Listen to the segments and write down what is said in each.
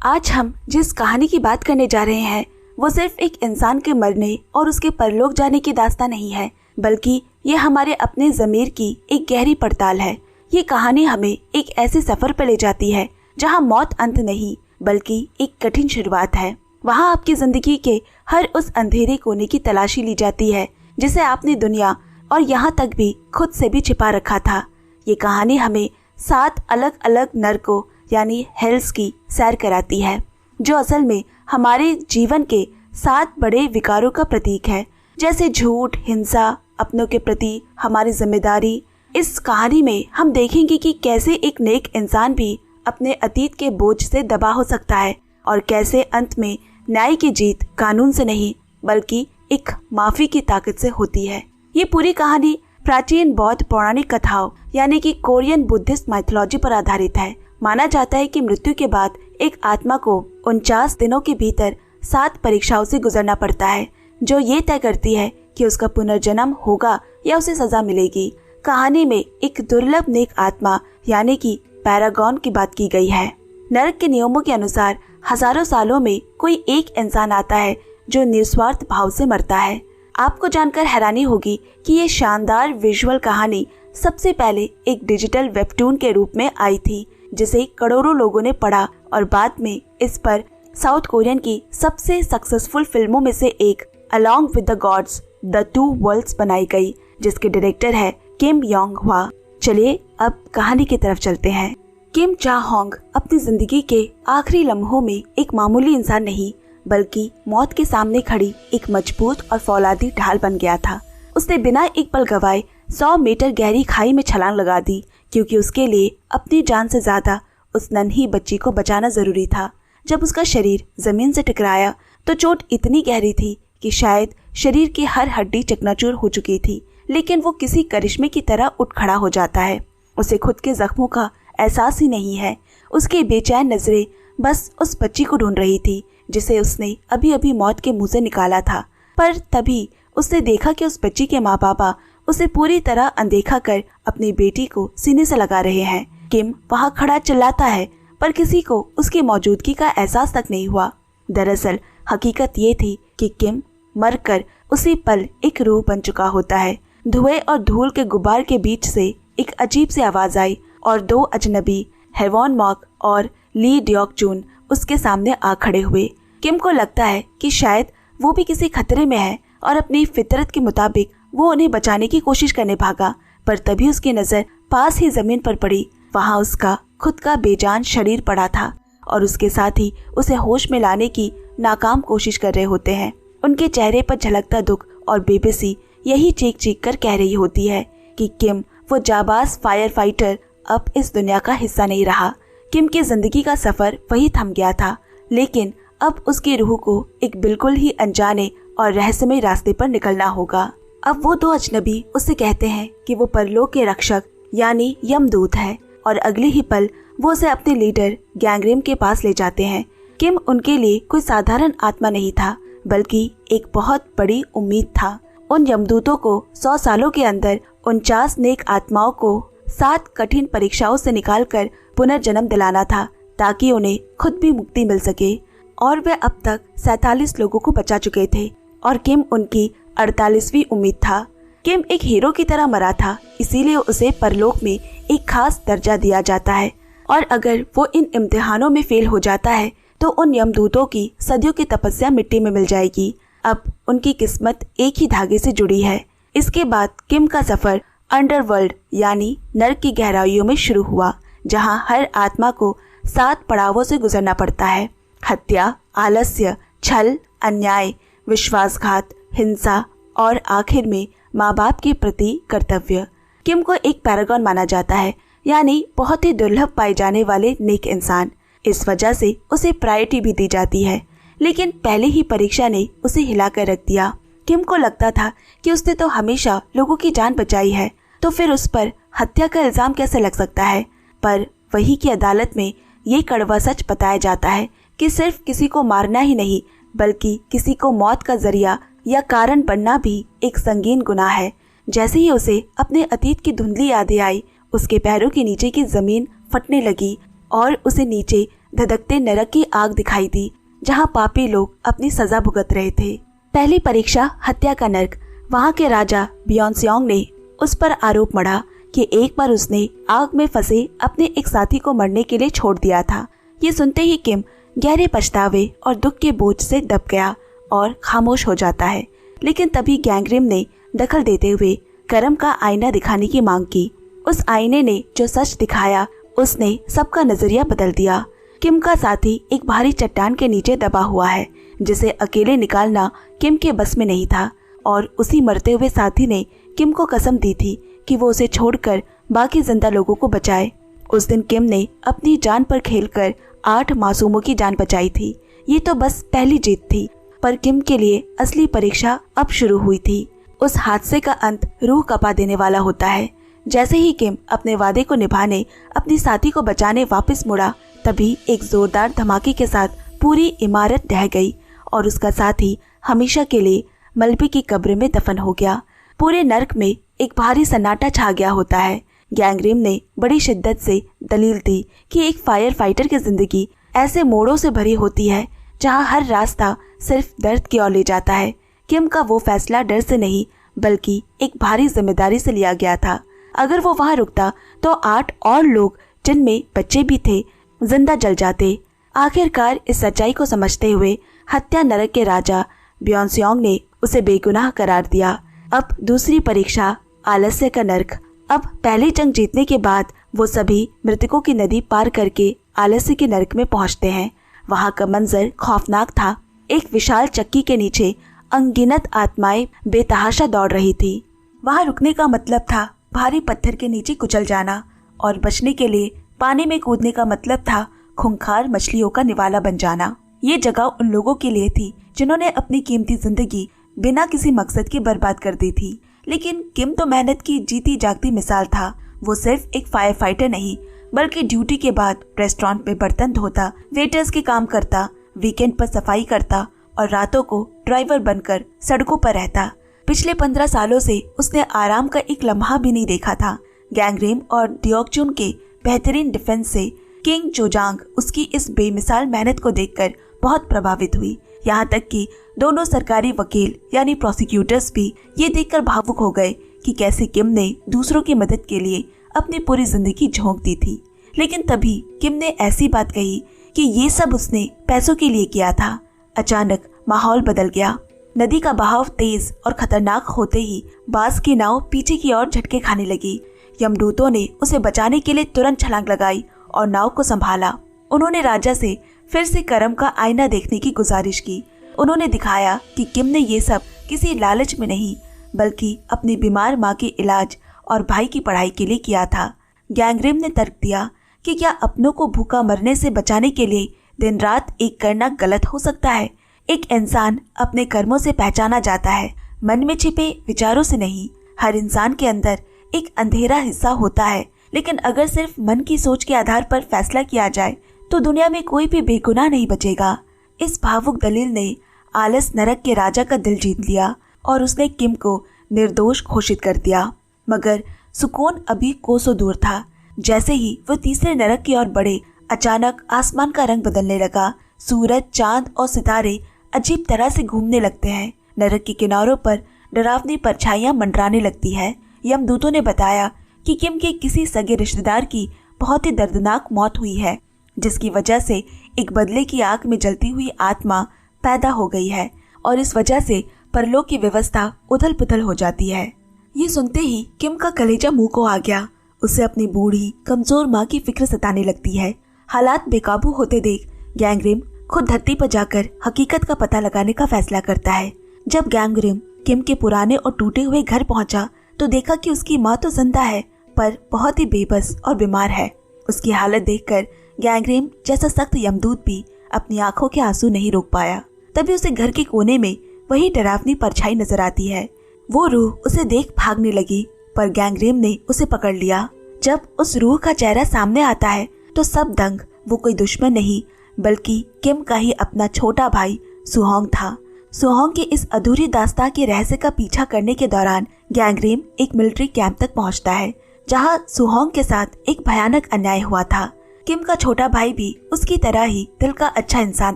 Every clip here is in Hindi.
आज हम जिस कहानी की बात करने जा रहे हैं वो सिर्फ एक इंसान के मरने और उसके परलोक जाने की दास्तान नहीं है, बल्कि ये हमारे अपने ज़मीर की एक गहरी पड़ताल है। ये कहानी हमें एक ऐसे सफर पर ले जाती है जहाँ मौत अंत नहीं बल्कि एक कठिन शुरुआत है। वहाँ आपकी जिंदगी के हर उस अंधेरे कोने की तलाशी ली जाती है जिसे आपने दुनिया और यहाँ तक भी खुद से भी छिपा रखा था। ये कहानी हमें 7 अलग अलग नरकों यानी हेल्स की सैर कराती है, जो असल में हमारे जीवन के 7 बड़े विकारों का प्रतीक है, जैसे झूठ, हिंसा, अपनों के प्रति हमारी जिम्मेदारी। इस कहानी में हम देखेंगे कि कैसे एक नेक इंसान भी अपने अतीत के बोझ से दबा हो सकता है और कैसे अंत में न्याय की जीत कानून से नहीं बल्कि एक माफी की ताकत से होती है। ये पूरी कहानी प्राचीन बौद्ध पौराणिक कथाओं यानी कि कोरियन बुद्धिस्ट माइथोलॉजी पर आधारित है। माना जाता है कि मृत्यु के बाद एक आत्मा को 49 दिनों के भीतर 7 परीक्षाओं से गुजरना पड़ता है, जो ये तय करती है कि उसका पुनर्जन्म होगा या उसे सजा मिलेगी। कहानी में एक दुर्लभ नेक आत्मा यानी कि पैरागॉन की बात की गई है। नरक के नियमों के अनुसार हजारों सालों में कोई एक इंसान आता है जो निस्वार्थ भाव से मरता है। आपको जानकर हैरानी होगी कि ये शानदार विजुअल कहानी सबसे पहले एक डिजिटल वेबटून के रूप में आई थी, जिसे करोड़ों लोगों ने पढ़ा और बाद में इस पर साउथ कोरियन की सबसे सक्सेसफुल फिल्मों में से एक along with the gods the two worlds बनाई गई, जिसके डायरेक्टर है किम योंग हवा। चलिए अब कहानी की तरफ चलते हैं। किम जा होंग अपनी जिंदगी के आखिरी लम्हों में एक मामूली इंसान नहीं बल्कि मौत के सामने खड़ी एक मजबूत और फौलादी ढाल बन गया था। उसने बिना एक पल गवाए 100 मीटर गहरी खाई में छलांग लगा दी, क्योंकि उसके लिए अपनी जान से ज्यादा उस नन्ही बच्ची को बचाना जरूरी था। जब उसका शरीर जमीन से टकराया तो चोट इतनी गहरी थी कि शायद शरीर की हर हड्डी चकनाचूर हो चुकी थी, लेकिन वो किसी करिश्मे की तरह उठ खड़ा हो जाता है। उसे खुद के जख्मों का एहसास ही नहीं है। उसकी बेचैन नजरें बस उस बच्ची को ढूंढ रही थी जिसे उसने अभी अभी मौत के मुंह से निकाला था। पर तभी उसने देखा कि उस बच्ची के माँ बाबा उसे पूरी तरह अनदेखा कर अपनी बेटी को सीने से लगा रहे हैं। किम वहाँ खड़ा चिल्लाता है, पर किसी को उसकी मौजूदगी का एहसास तक नहीं हुआ। दरअसल हकीकत ये थी कि किम मरकर उसी पल एक रूह बन चुका होता है। धुएं और धूल के गुब्बार के बीच से एक अजीब सी आवाज आई और 2 अजनबी हेवॉन मॉक और ली ड्योक जून उसके सामने आ खड़े हुए। किम को लगता है कि शायद वो भी किसी खतरे में है और अपनी फितरत के मुताबिक वो उन्हें बचाने की कोशिश करने भागा, पर तभी उसकी नजर पास ही जमीन पर पड़ी। वहाँ उसका खुद का बेजान शरीर पड़ा था और उसके साथ ही उसे होश में लाने की नाकाम कोशिश कर रहे होते हैं। उनके चेहरे पर झलकता दुख और बेबसी यही चीख चीख कर कह रही होती है कि किम वो जाबाज फायर फाइटर अब इस दुनिया का हिस्सा नहीं रहा। किम की जिंदगी का सफर वही थम गया था, लेकिन अब उसकी रूह को एक बिल्कुल ही अनजाने और रहस्यमय रास्ते पर निकलना होगा। अब वो 2 अजनबी उससे कहते हैं कि वो परलोक के रक्षक यानी यमदूत है और अगले ही पल वो उसे अपने लीडर गैंगरेम के पास ले जाते हैं। किम उनके लिए कोई साधारण आत्मा नहीं था बल्कि एक बहुत बड़ी उम्मीद था। उन यमदूतों को 100 सालों के अंदर 49 नेक आत्माओं को 7 कठिन परीक्षाओं से निकालकर पुनर्जन्म दिलाना था, ताकि उन्हें खुद भी मुक्ति मिल सके। और वे अब तक 47 लोगों को बचा चुके थे और किम उनकी 48वीं उम्मीद था। किम एक हीरो की तरह मरा था, इसीलिए उसे परलोक में एक खास दर्जा दिया जाता है और अगर वो इन इम्तिहानों में फेल हो जाता है तो उन यमदूतों की सदियों की तपस्या मिट्टी में मिल जाएगी। अब उनकी किस्मत एक ही धागे से जुड़ी है। इसके बाद किम का सफर अंडरवर्ल्ड यानी नर्क की गहराइयों में शुरू हुआ, जहां हर आत्मा को 7 पड़ावों से गुजरना पड़ता है। हत्या, आलस्य, छल, अन्याय, विश्वासघात, हिंसा और आखिर में माँ बाप के प्रति कर्तव्य। किम को एक पैरागॉन माना जाता है, यानी बहुत ही दुर्लभ पाए जाने वाले नेक इंसान। इस वजह से उसे प्रायोरिटी भी दी जाती है, लेकिन पहले ही परीक्षा ने उसे हिलाकर रख दिया। किम को लगता था कि उसने तो हमेशा लोगों की जान बचाई है, तो फिर उस पर हत्या का इल्जाम कैसे लग सकता है। पर वही की अदालत में ये कड़वा सच बताया जाता है कि सिर्फ किसी को मारना ही नहीं बल्कि किसी को मौत का जरिया या कारण बनना भी एक संगीन गुनाह है। जैसे ही उसे अपने अतीत की धुंधली यादें आई, उसके पैरों के नीचे की जमीन फटने लगी और उसे नीचे धधकते नरक की आग दिखाई दी, जहाँ पापी लोग अपनी सजा भुगत रहे थे। पहली परीक्षा हत्या का नर्क। वहाँ के राजा बियोंगसियोंग ने उस पर आरोप मढ़ा कि एक बार उसने आग में फंसे अपने एक साथी को मरने के लिए छोड़ दिया था। ये सुनते ही किम गहरे पछतावे और दुख के बोझ से दब गया और खामोश हो जाता है। लेकिन तभी गैंगरेम ने दखल देते हुए कर्म का आईना दिखाने की मांग की। उस आईने ने जो सच दिखाया उसने सबका नजरिया बदल दिया। किम का साथी एक भारी चट्टान के नीचे दबा हुआ है, जिसे अकेले निकालना किम के बस में नहीं था, और उसी मरते हुए साथी ने किम को कसम दी थी कि वो उसे छोड़कर बाकी जिंदा लोगों को बचाए। उस दिन किम ने अपनी जान पर खेलकर 8 मासूमों की जान बचाई थी। ये तो बस पहली जीत थी, पर किम के लिए असली परीक्षा अब शुरू हुई थी। उस हादसे का अंत रूह कपा देने वाला होता है। जैसे ही किम अपने वादे को निभाने, अपनी साथी को बचाने वापस मुड़ा, तभी एक जोरदार धमाके के साथ पूरी इमारत ढह गई और उसका साथी हमेशा के लिए मलबे की कब्र में दफन हो गया। पूरे नर्क में एक भारी सन्नाटा छा गया होता है। गैंगरेम ने बड़ी शिद्दत से दलील दी कि एक फायर फाइटर की जिंदगी ऐसे मोड़ों से भरी होती है जहां हर रास्ता सिर्फ दर्द की ओर ले जाता है। किम का वो फैसला डर से नहीं बल्कि एक भारी जिम्मेदारी से लिया गया था। अगर वो वहां रुकता तो 8 और लोग, जिनमें बच्चे भी थे, जिंदा जल जाते। आखिरकार इस सच्चाई को समझते हुए हत्या नरक के राजा बियोंगसियोंग ने उसे बेगुनाह करार दिया। अब दूसरी परीक्षा आलस्य का नर्क। अब पहली जंग जीतने के बाद वो सभी मृतकों की नदी पार करके आलस्य के नर्क में पहुंचते हैं। वहां का मंजर खौफनाक था। एक विशाल चक्की के नीचे अनगिनत आत्माएं बेतहाशा दौड़ रही थी। वहां रुकने का मतलब था भारी पत्थर के नीचे कुचल जाना, और बचने के लिए पानी में कूदने का मतलब था खूंखार मछलियों का निवाला बन जाना। ये जगह उन लोगों के लिए थी जिन्होंने अपनी कीमती जिंदगी बिना किसी मकसद के बर्बाद कर दी थी। लेकिन किम तो मेहनत की जीती जागती मिसाल था। वो सिर्फ एक फायर फाइटर नहीं बल्कि ड्यूटी के बाद रेस्टोरेंट में बर्तन धोता, वेटर्स के काम करता, वीकेंड पर सफाई करता और रातों को ड्राइवर बनकर सड़कों पर रहता। पिछले 15 सालों से उसने आराम का एक लम्हा भी नहीं देखा था। गैंगरेम और डियोकचुन के बेहतरीन डिफेंस से किंग जोजांग उसकी इस बेमिसाल मेहनत को देखकर बहुत प्रभावित हुई। यहाँ तक कि दोनों सरकारी वकील यानी प्रोसिक्यूटर्स भी ये देखकर भावुक हो गए कि कैसे किम ने दूसरों की मदद के लिए अपनी पूरी जिंदगी झोंक दी थी। लेकिन तभी किम ने ऐसी बात कही कि ये सब उसने पैसों के लिए किया था। अचानक माहौल बदल गया। नदी का बहाव तेज और खतरनाक होते ही बास की नाव पीछे की ओर झटके खाने लगी। यमदूतों ने उसे बचाने के लिए तुरंत छलांग लगाई और नाव को संभाला। उन्होंने राजा से फिर से कर्म का आईना देखने की गुजारिश की। उन्होंने दिखाया कि किम ने ये सब किसी लालच में नहीं बल्कि अपनी बीमार माँ के इलाज और भाई की पढ़ाई के लिए किया था। गैंगरेम ने तर्क दिया कि क्या अपनों को भूखा मरने से बचाने के लिए दिन रात एक करना गलत हो सकता है? एक इंसान अपने कर्मों से पहचाना जाता है, मन में छिपे विचारों से नहीं। हर इंसान के अंदर एक अंधेरा हिस्सा होता है, लेकिन अगर सिर्फ मन की सोच के आधार पर फैसला किया जाए तो दुनिया में कोई भी बेगुनाह नहीं बचेगा। इस भावुक दलील ने आलस नरक के राजा का दिल जीत लिया और उसने किम को निर्दोष घोषित कर दिया। मगर सुकून अभी कोसों दूर था। जैसे ही वो तीसरे नरक की ओर बढ़े, अचानक आसमान का रंग बदलने लगा। सूरज, चांद और सितारे अजीब तरह से घूमने लगते हैं। नरक के किनारों पर डरावनी परछाइयां मंडराने लगती है। यमदूतों ने बताया कि किम के किसी सगे रिश्तेदार की बहुत ही दर्दनाक मौत हुई है, जिसकी वजह से एक बदले की आग में जलती हुई आत्मा पैदा हो गई है और इस वजह से परलोक की व्यवस्था उथल पुथल हो जाती है। ये सुनते ही किम का कलेजा मुंह को आ गया। उसे अपनी बूढ़ी कमजोर माँ की फिक्र सताने लगती है। हालात बेकाबू होते देख गैंगरेम खुद धरती पर जाकर हकीकत का पता लगाने का फैसला करता है। जब गैंगरेम किम के पुराने और टूटे हुए घर पहुंचा तो देखा कि उसकी माँ तो जिंदा है पर बहुत ही बेबस और बीमार है। उसकी हालत देखकर गैंगरेम जैसा सख्त यमदूत भी अपनी आंखों के आंसू नहीं रोक पाया। तभी उसे घर के कोने में वही डरावनी परछाई नजर आती है। वो रूह उसे देख भागने लगी पर गैंगरेम ने उसे पकड़ लिया। जब उस रूह का चेहरा सामने आता है तो सब दंग। वो कोई दुश्मन नहीं बल्कि किम का ही अपना छोटा भाई सुहोंग था। सुहोंग की इस अधूरी दास्तां के रहस्य का पीछा करने के दौरान गैंगरेम एक मिलिट्री कैंप तक पहुंचता है, जहां सुहोंग के साथ एक भयानक अन्याय हुआ था। किम का छोटा भाई भी उसकी तरह ही दिल का अच्छा इंसान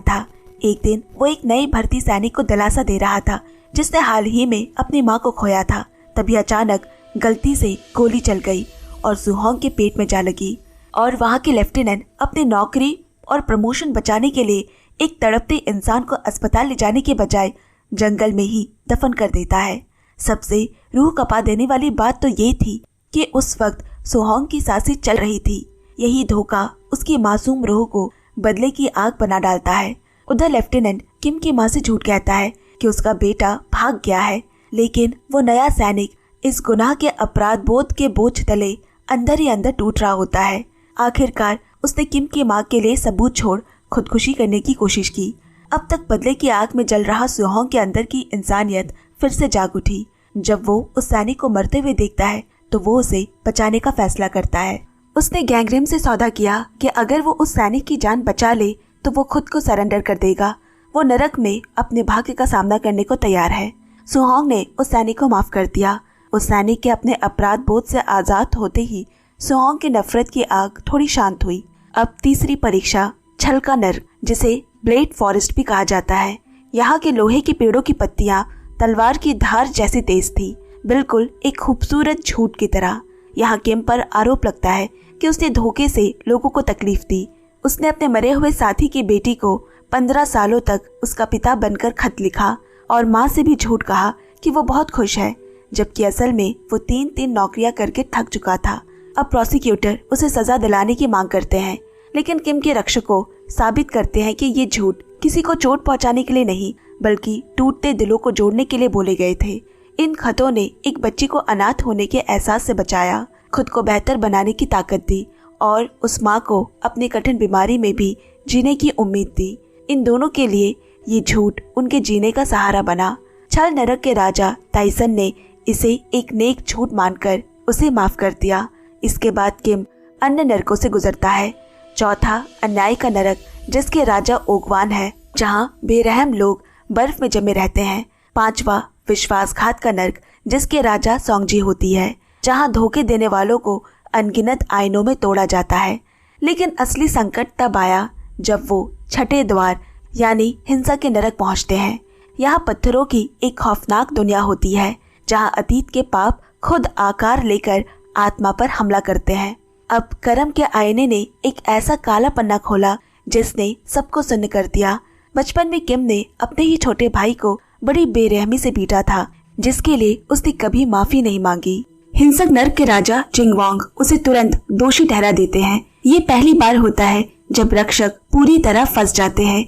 था। एक दिन वो एक नई भर्ती सैनिक को दिलासा दे रहा था जिसने हाल ही में अपनी माँ को खोया था। तभी अचानक गलती से गोली चल गई और सुहोंग के पेट में जा लगी और वहाँ के लेफ्टिनेंट अपनी नौकरी और प्रमोशन बचाने के लिए एक तड़पते इंसान को अस्पताल ले जाने के बजाय जंगल में ही दफन कर देता है। सबसे रूह कपा देने वाली बात तो ये थी कि उस वक्त सुहोंग की सांसें चल रही थी। यही धोखा उसकी मासूम रूह को बदले की आग बना डालता है। उधर लेफ्टिनेंट किम की माँ से झूठ कहता है कि उसका बेटा भाग गया है, लेकिन वो नया सैनिक इस गुनाह के अपराध बोध के बोझ तले अंदर ही अंदर टूट रहा होता है। आखिरकार उसने किम की माँ के लिए सबूत छोड़ खुदकुशी करने की कोशिश की। अब तक बदले की आग में जल रहा सुहोंग के अंदर की इंसानियत फिर से जाग उठी। जब वो उस सैनिक को मरते हुए देखता है तो वो उसे बचाने का फैसला करता है। उसने गैंगरेम से सौदा किया कि अगर वो उस सैनिक की जान बचा ले तो वो खुद को सरेंडर कर देगा। वो नरक में अपने भाग्य का सामना करने को तैयार है। सुहोंग ने उस सैनिक को माफ कर दिया। उस सैनिक के अपने अपराध बोध से आजाद होते ही सुहोंग की नफरत की आग थोड़ी शांत हुई। अब तीसरी परीक्षा छल का नर्क, जिसे ब्लेड फॉरेस्ट भी कहा जाता है। यहाँ के लोहे के पेड़ों की पत्तियां तलवार की धार जैसी तेज थी, बिल्कुल एक खूबसूरत झूठ की तरह। यहाँ किम पर आरोप लगता है कि उसने धोखे से लोगों को तकलीफ दी। उसने अपने मरे हुए साथी की बेटी को 15 सालों तक उसका पिता बनकर खत लिखा और माँ से भी झूठ कहा कि वो बहुत खुश है, जबकि असल में वो 3 नौकरियां करके थक चुका था। अब प्रोसिक्यूटर उसे सजा दिलाने की मांग करते हैं, लेकिन किम के रक्षकों साबित करते हैं कि ये झूठ किसी को चोट पहुंचाने के लिए नहीं, बल्कि टूटते दिलों को जोड़ने के लिए बोले गए थे। इन खतों ने एक बच्ची को अनाथ होने के एहसास से बचाया, खुद को बेहतर बनाने की ताकत दी और उस माँ को अपनी कठिन बीमारी में भी जीने की उम्मीद दी। इन दोनों के लिए ये झूठ उनके जीने का सहारा बना। छल नरक के राजा टाइसन ने इसे एक नेक झूठ मानकर उसे माफ कर दिया। इसके बाद किम अन्य नरकों से गुजरता है। चौथा अन्याय का नरक, जिसके राजा ओगवान है, जहाँ बेरहम लोग बर्फ में जमे रहते हैं। पांचवा विश्वासघात का नरक, जिसके राजा सोंगजी होती है, जहाँ धोखे देने वालों को अनगिनत आईनों में तोड़ा जाता है। लेकिन असली संकट तब आया जब वो छठे द्वार यानी हिंसा के नरक पहुँचते हैं। यहाँ पत्थरों की एक खौफनाक दुनिया होती है, जहाँ अतीत के पाप खुद आकार लेकर आत्मा पर हमला करते हैं। अब कर्म के आईने ने एक ऐसा काला पन्ना खोला जिसने सबको सुन्न कर दिया। बचपन में किम ने अपने ही छोटे भाई को बड़ी बेरहमी से पीटा था, जिसके लिए उसने कभी माफी नहीं मांगी। हिंसक नर्क के राजा चिंगवांग उसे तुरंत दोषी ठहरा देते हैं। ये पहली बार होता है जब रक्षक पूरी तरह फंस जाते हैं।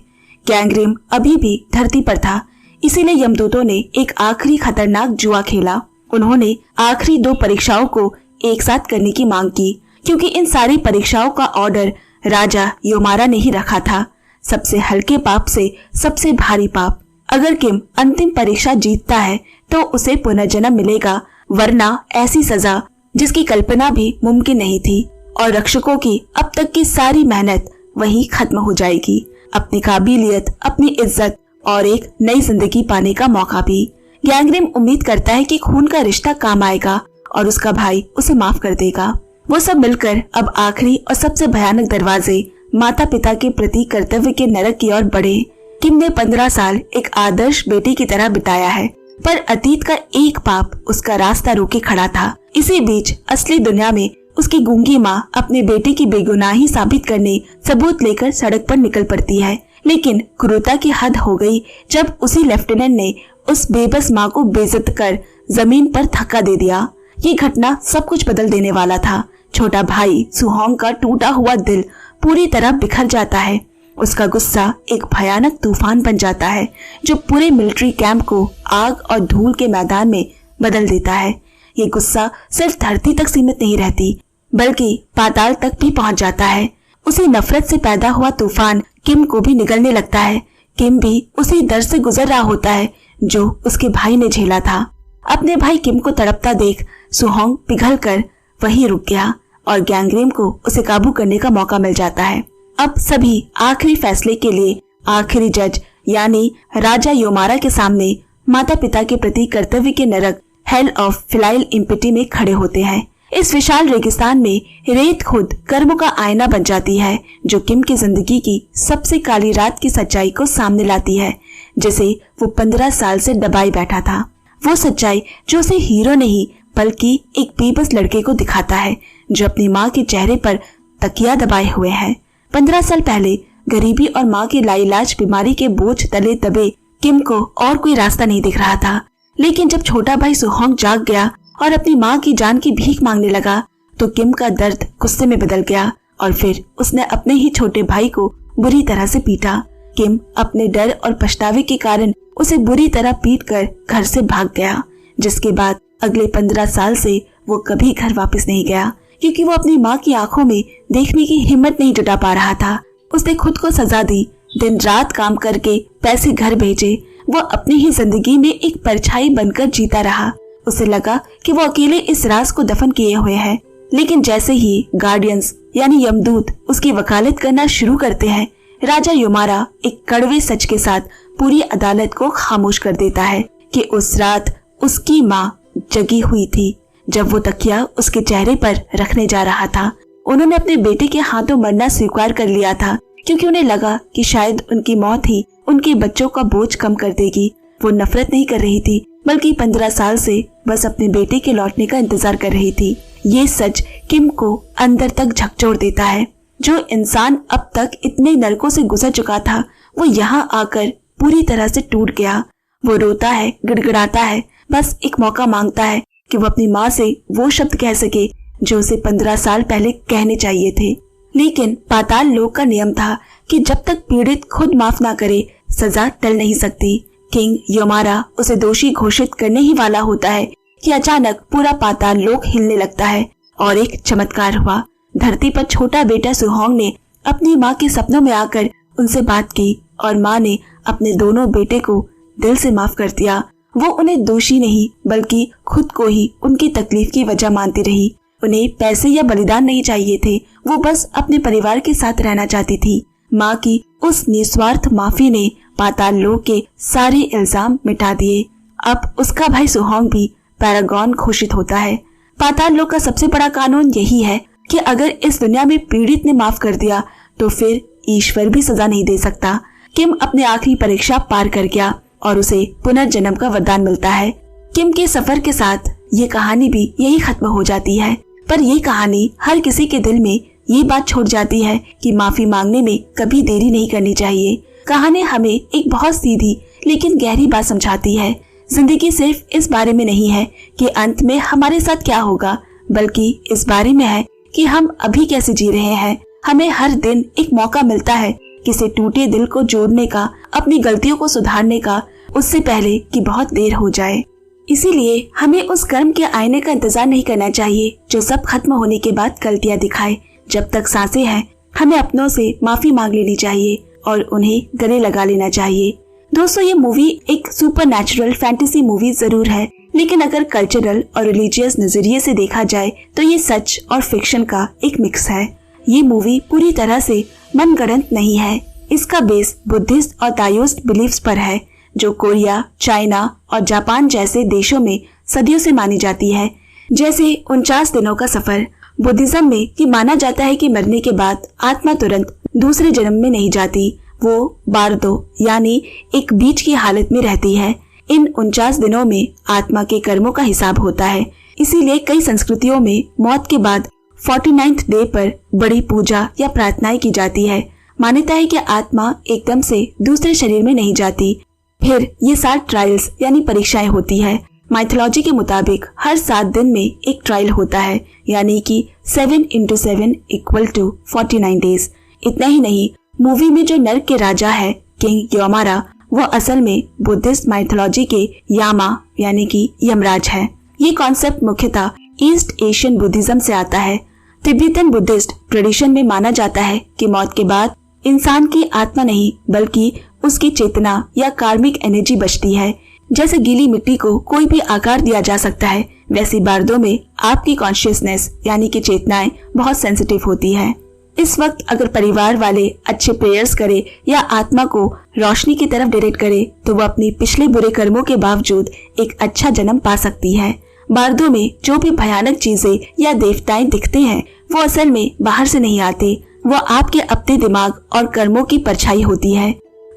गैंगरेम अभी भी धरती पर था, इसीलिए यमदूतों ने एक आखिरी खतरनाक जुआ खेला। उन्होंने आखिरी 2 परीक्षाओं को एक साथ करने की मांग की, क्योंकि इन सारी परीक्षाओं का ऑर्डर राजा योमारा ने ही रखा था। सबसे हल्के पाप से सबसे भारी पाप। अगर किम अंतिम परीक्षा जीतता है तो उसे पुनर्जन्म मिलेगा, वरना ऐसी सजा जिसकी कल्पना भी मुमकिन नहीं थी और रक्षकों की अब तक की सारी मेहनत वहीं खत्म हो जाएगी। अपनी काबिलियत, अपनी इज्जत और एक नई जिंदगी पाने का मौका भी। गैंगरेम उम्मीद करता है कि खून का रिश्ता काम आएगा और उसका भाई उसे माफ कर देगा। वो सब मिलकर अब आखिरी और सबसे भयानक दरवाजे माता पिता के प्रति कर्तव्य के नरक की ओर बढ़े। किम ने 15 साल एक आदर्श बेटी की तरह बिताया है, पर अतीत का एक पाप उसका रास्ता रोके खड़ा था। इसी बीच असली दुनिया में उसकी गूंगी माँ अपने बेटे की बेगुनाही साबित करने सबूत लेकर सड़क पर निकल पड़ती है। लेकिन क्रूरता की हद हो गई जब उसी लेफ्टिनेंट ने उस बेबस माँ को बेइज्जत कर जमीन पर धक्का दे दिया। ये घटना सब कुछ बदल देने वाला था। छोटा भाई सुहोंग का टूटा हुआ दिल पूरी तरह बिखर जाता है। उसका गुस्सा एक भयानक तूफान बन जाता है जो पूरे मिलिट्री कैंप को आग और धूल के मैदान में बदल देता है। ये गुस्सा सिर्फ धरती तक सीमित नहीं रहती, बल्कि पाताल तक भी पहुंच जाता है। उसी नफरत से पैदा हुआ तूफान किम को भी निगलने लगता है। किम भी उसी दर्द से गुजर रहा होता है जो उसके भाई ने झेला था। अपने भाई किम को तड़पता देख सुहोंग पिघलकर वहीं रुक गया और गैंगरेम को उसे काबू करने का मौका मिल जाता है। अब सभी आखिरी फैसले के लिए आखिरी जज यानी राजा योमारा के सामने माता पिता के प्रति कर्तव्य के नरक हेल ऑफ फिलाइल इम्पिटी में खड़े होते हैं। इस विशाल रेगिस्तान में रेत खुद कर्मों का आईना बन जाती है, जो किम की जिंदगी की सबसे काली रात की सच्चाई को सामने लाती है, जिसे वो 15 साल से दबाई बैठा था। वो सच्चाई जो उसे हीरो नहीं बल्कि एक बेबस लड़के को दिखाता है, जो अपनी माँ के चेहरे पर तकिया दबाए हुए है। 15 साल पहले गरीबी और माँ की लाइलाज बीमारी के बोझ तले दबे किम को और कोई रास्ता नहीं दिख रहा था। लेकिन जब छोटा भाई सुहोंग जाग गया और अपनी माँ की जान की भीख मांगने लगा, तो किम का दर्द गुस्से में बदल गया और फिर उसने अपने ही छोटे भाई को बुरी तरह से पीटा। किम अपने डर और पछतावे के कारण उसे बुरी तरह पीटकर घर से भाग गया, जिसके बाद अगले 15 साल से वो कभी घर वापस नहीं गया, क्योंकि वो अपनी माँ की आंखों में देखने की हिम्मत नहीं जुटा पा रहा था। उसने खुद को सजा दी, दिन रात काम करके पैसे घर भेजे। वो अपनी ही जिंदगी में एक परछाई बनकर जीता रहा। उसे लगा कि वो अकेले इस राज को दफन किए हुए है। लेकिन जैसे ही गार्डियंस यानी यमदूत उसकी वकालत करना शुरू करते हैं, राजा योमारा एक कड़वे सच के साथ पूरी अदालत को खामोश कर देता है कि उस रात उसकी माँ जगी हुई थी। जब वो तकिया उसके चेहरे पर रखने जा रहा था, उन्होंने अपने बेटे के हाथों मरना स्वीकार कर लिया था, क्योंकि उन्हें लगा कि शायद उनकी मौत ही उनके बच्चों का बोझ कम कर देगी। वो नफरत नहीं कर रही थी, बल्कि 15 साल से बस अपने बेटे के लौटने का इंतजार कर रही थी। ये सच किम को अंदर तक झकझोर देता है। जो इंसान अब तक इतने नरकों से गुजर चुका था, वो यहाँ आकर पूरी तरह से टूट गया। वो रोता है, गिड़गिड़ाता है, बस एक मौका मांगता है कि वो अपनी माँ से वो शब्द कह सके जो उसे 15 साल पहले कहने चाहिए थे। लेकिन पाताल लोक का नियम था कि जब तक पीड़ित खुद माफ ना करे, सजा टल नहीं सकती। किंग योमारा उसे दोषी घोषित करने ही वाला होता है कि अचानक पूरा पाताल लोक हिलने लगता है और एक चमत्कार हुआ। धरती पर छोटा बेटा सुहोंग ने अपनी माँ के सपनों में आकर उनसे बात की और माँ ने अपने दोनों बेटे को दिल से माफ कर दिया। वो उन्हें दोषी नहीं बल्कि खुद को ही उनकी तकलीफ की वजह मानती रही। उन्हें पैसे या बलिदान नहीं चाहिए थे, वो बस अपने परिवार के साथ रहना चाहती थी। माँ की उस निस्वार्थ माफी ने पाताल लोक के सारे इल्जाम मिटा दिए। अब उसका भाई सुहोंग भी पैरागॉन घोषित होता है। पाताल लोक का सबसे बड़ा कानून यही है कि अगर इस दुनिया में पीड़ित ने माफ कर दिया तो फिर ईश्वर भी सजा नहीं दे सकता। किम अपने आखिरी परीक्षा पार कर गया और उसे पुनर्जन्म का वरदान मिलता है। किम के सफर के साथ ये कहानी भी यही खत्म हो जाती है, पर ये कहानी हर किसी के दिल में ये बात छोड़ जाती है कि माफी मांगने में कभी देरी नहीं करनी चाहिए। कहानी हमें एक बहुत सीधी लेकिन गहरी बात समझाती है। जिंदगी सिर्फ इस बारे में नहीं है कि अंत में हमारे साथ क्या होगा, बल्कि इस बारे में है कि हम अभी कैसे जी रहे हैं। हमें हर दिन एक मौका मिलता है किसी टूटे दिल को जोड़ने का, अपनी गलतियों को सुधारने का, उससे पहले कि बहुत देर हो जाए। इसीलिए हमें उस कर्म के आईने का इंतजार नहीं करना चाहिए जो सब खत्म होने के बाद गलतियां दिखाए। जब तक सांसें हैं, हमें अपनों से माफी मांग लेनी चाहिए और उन्हें गले लगा लेना चाहिए। दोस्तों, ये मूवी एक सुपरनैचुरल फैंटेसी मूवी जरूर है, लेकिन अगर कल्चरल और रिलीजियस नजरिए से देखा जाए तो ये सच और फिक्शन का एक मिक्स है। ये मूवी पूरी तरह से मनगढ़ंत नहीं है। इसका बेस बुद्धिस्ट और ताओइस्ट बिलीफ्स पर है, जो कोरिया, चाइना और जापान जैसे देशों में सदियों से मानी जाती है। जैसे 49 दिनों का सफर। बुद्धिज्म में ये माना जाता है कि मरने के बाद आत्मा तुरंत दूसरे जन्म में नहीं जाती, वो बारदो यानी एक बीच की हालत में रहती है। इन 49 दिनों में आत्मा के कर्मों का हिसाब होता है। इसीलिए कई संस्कृतियों में मौत के बाद 49th डे पर बड़ी पूजा या प्रार्थनाएं की जाती है। मान्यता है कि आत्मा एकदम से दूसरे शरीर में नहीं जाती। फिर ये 7 ट्रायल्स यानी परीक्षाएं होती है। माइथोलॉजी के मुताबिक हर 7 दिन में एक ट्रायल होता है, यानी कि 7 × 7 = 49 डेज। इतना ही नहीं, मूवी में जो नर्क के राजा है किंग योमारा, वो असल में बुद्धिस्ट माइथोलॉजी के यामा यानी कि यमराज है। ये कॉन्सेप्ट मुख्यतः ईस्ट एशियन बुद्धिज्म से आता है। तिब्बतन बुद्धिस्ट ट्रेडिशन में माना जाता है कि मौत के बाद इंसान की आत्मा नहीं बल्कि उसकी चेतना या कार्मिक एनर्जी बचती है। जैसे गीली मिट्टी को कोई भी आकार दिया जा सकता है, वैसी बारदों में आपकी कॉन्शियसनेस यानी कि चेतनाएं बहुत सेंसिटिव होती है। इस वक्त अगर परिवार वाले अच्छे प्रेयर्स करे या आत्मा को रोशनी की तरफ डायरेक्ट करे तो वो अपनी पिछले बुरे कर्मों के बावजूद एक अच्छा जन्म पा सकती है। बारदों में जो भी भयानक चीजें या देवताएं दिखते हैं वो असल में बाहर से नहीं आते, वो आपके अपने दिमाग और कर्मों की परछाई होती है।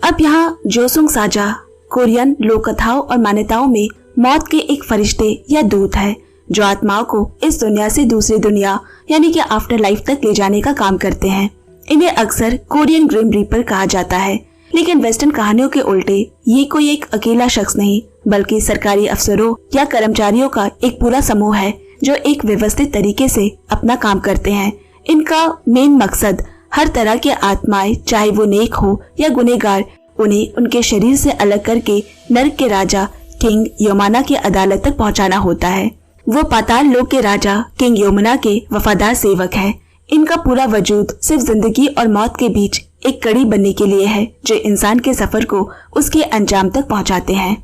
अब यहाँ जोसुंग साजा कोरियन लोक कथाओं और मान्यताओं में मौत के एक फरिश्ते या दूत है जो आत्माओं को इस दुनिया से दूसरी दुनिया यानी कि आफ्टर लाइफ तक ले जाने का काम करते हैं। इन्हें अक्सर कोरियन ग्रिम रीपर कहा जाता है, लेकिन वेस्टर्न कहानियों के उल्टे ये कोई एक अकेला शख्स नहीं बल्कि सरकारी अफसरों या कर्मचारियों का एक पूरा समूह है जो एक व्यवस्थित तरीके से अपना काम करते हैं। इनका मेन मकसद हर तरह के आत्माएं, चाहे वो नेक हो या गुनहगार, उन्हें उनके शरीर से अलग करके नर्क के राजा किंग योमाना की अदालत तक पहुंचाना होता है। वो पाताल लोक के राजा किंग योमाना के वफादार सेवक है। इनका पूरा वजूद सिर्फ जिंदगी और मौत के बीच एक कड़ी बनने के लिए है जो इंसान के सफर को उसके अंजाम तक पहुंचाते हैं।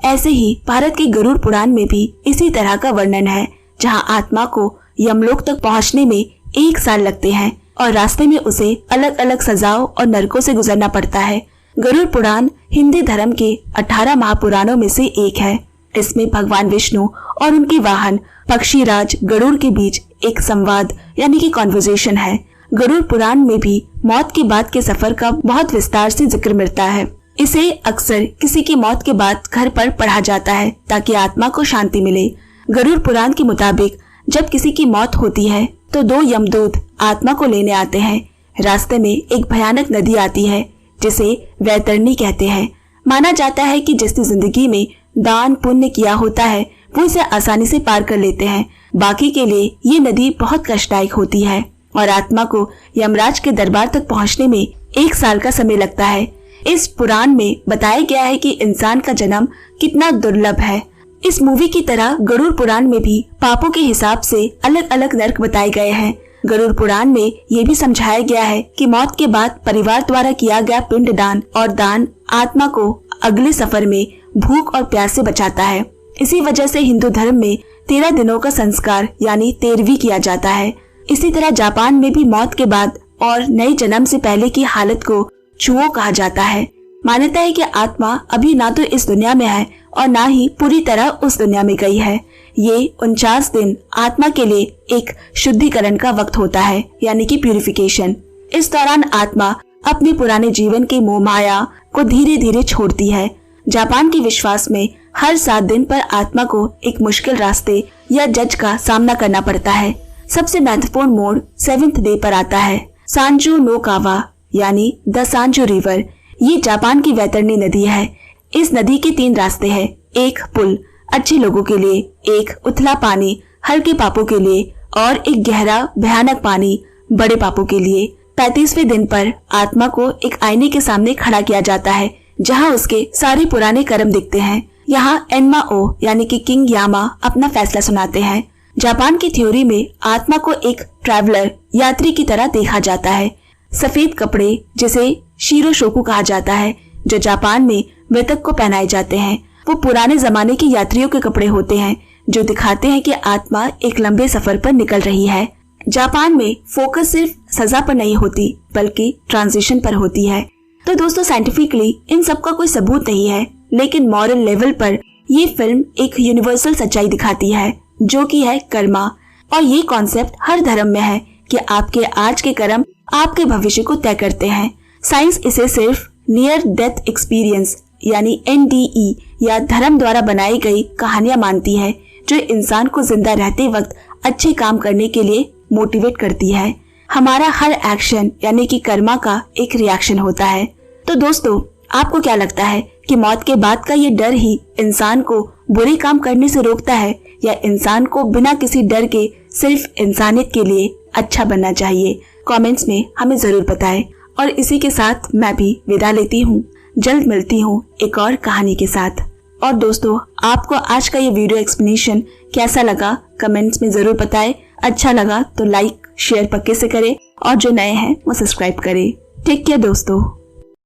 ऐसे ही भारत के गरुड़ पुराण में भी इसी तरह का वर्णन है, जहां आत्मा को यमलोक तक पहुंचने में 1 साल लगते हैं और रास्ते में उसे अलग अलग सजाओं और नरकों से गुजरना पड़ता है। गरुड़ पुराण हिंदी धर्म के 18 महापुराणों में से एक है। इसमें भगवान विष्णु और उनके वाहन पक्षीराज गरुड़ के बीच एक संवाद यानी कि कॉन्वर्सेशन है। गरुड़ पुराण में भी मौत के बाद के सफर का बहुत विस्तार से जिक्र मिलता है। इसे अक्सर किसी की मौत के बाद घर पर पढ़ा जाता है ताकि आत्मा को शांति मिले। गरुड़ पुराण के मुताबिक जब किसी की मौत होती है तो 2 यमदूत आत्मा को लेने आते हैं। रास्ते में एक भयानक नदी आती है जिसे वैतरणी कहते हैं। माना जाता है कि जिसने जिंदगी में दान पुण्य किया होता है वो इसे आसानी से पार कर लेते हैं। बाकी के लिए ये नदी बहुत कष्टदायक होती है और आत्मा को यमराज के दरबार तक पहुंचने में 1 साल का समय लगता है। इस पुराण में बताया गया है कि इंसान का जन्म कितना दुर्लभ है। इस मूवी की तरह गरुड़ पुराण में भी पापों के हिसाब से अलग अलग नर्क बताए गए हैं। गरुड़ पुराण में ये भी समझाया गया है कि मौत के बाद परिवार द्वारा किया गया पिंडदान और दान आत्मा को अगले सफर में भूख और प्यास से बचाता है। इसी वजह से हिंदू धर्म में 13 दिनों का संस्कार यानी 13वीं किया जाता है। इसी तरह जापान में भी मौत के बाद और नए जन्म से पहले की हालत को चुओ कहा जाता है। मान्यता है कि आत्मा अभी ना तो इस दुनिया में है और ना ही पूरी तरह उस दुनिया में गई है। ये 49 दिन आत्मा के लिए एक शुद्धिकरण का वक्त होता है यानी कि प्यूरिफिकेशन। इस दौरान आत्मा अपने पुराने जीवन के मोह माया को धीरे धीरे छोड़ती है। जापान के विश्वास में हर 7 दिन पर आत्मा को एक मुश्किल रास्ते या जज का सामना करना पड़ता है। सबसे महत्वपूर्ण मोड़ 7th डे पर आता है। सांजू नो कावा यानी द सांजू रिवर। ये जापान की वैतरणी नदी है। इस नदी के 3 रास्ते हैं। एक पुल अच्छे लोगों के लिए, एक उथला पानी हल्के पापों के लिए और एक गहरा भयानक पानी बड़े पापों के लिए। 35वें दिन पर आत्मा को एक आईने के सामने खड़ा किया जाता है जहां उसके सारे पुराने कर्म दिखते हैं। यहाँ एन्मा ओ यानी कि किंग यामा अपना फैसला सुनाते हैं। जापान की थ्योरी में आत्मा को एक ट्रैवलर यात्री की तरह देखा जाता है। सफेद कपड़े जिसे शीरो शोकु कहा जाता है जो जापान में मृतक को पहनाए जाते हैं वो पुराने जमाने के यात्रियों के कपड़े होते हैं जो दिखाते हैं कि आत्मा एक लंबे सफर पर निकल रही है। जापान में फोकस सिर्फ सजा पर नहीं होती बल्कि ट्रांजिशन पर होती है। तो दोस्तों साइंटिफिकली इन सब का कोई सबूत नहीं है, लेकिन मॉरल लेवल पर ये फिल्म एक यूनिवर्सल सच्चाई दिखाती है जो कि है कर्मा। और ये कॉन्सेप्ट हर धर्म में है कि आपके आज के कर्म आपके भविष्य को तय करते हैं। साइंस इसे सिर्फ नियर डेथ एक्सपीरियंस यानी NDE या धर्म द्वारा बनाई गई कहानियां मानती है जो इंसान को जिंदा रहते वक्त अच्छे काम करने के लिए मोटिवेट करती है। हमारा हर एक्शन यानी कि कर्मा का एक रिएक्शन होता है। तो दोस्तों आपको क्या लगता है कि मौत के बाद का ये डर ही इंसान को बुरे काम करने से रोकता है या इंसान को बिना किसी डर के सिर्फ इंसानियत के लिए अच्छा बनना चाहिए? कमेंट्स में हमें जरूर बताएं। और इसी के साथ मैं भी विदा लेती हूँ। जल्द मिलती हूँ एक और कहानी के साथ। और दोस्तों आपको आज का ये वीडियो एक्सप्लेनेशन कैसा लगा कमेंट्स में जरूर बताएं। अच्छा लगा तो लाइक शेयर पक्के से करें और जो नए हैं वो सब्सक्राइब करें। टेक केयर दोस्तों।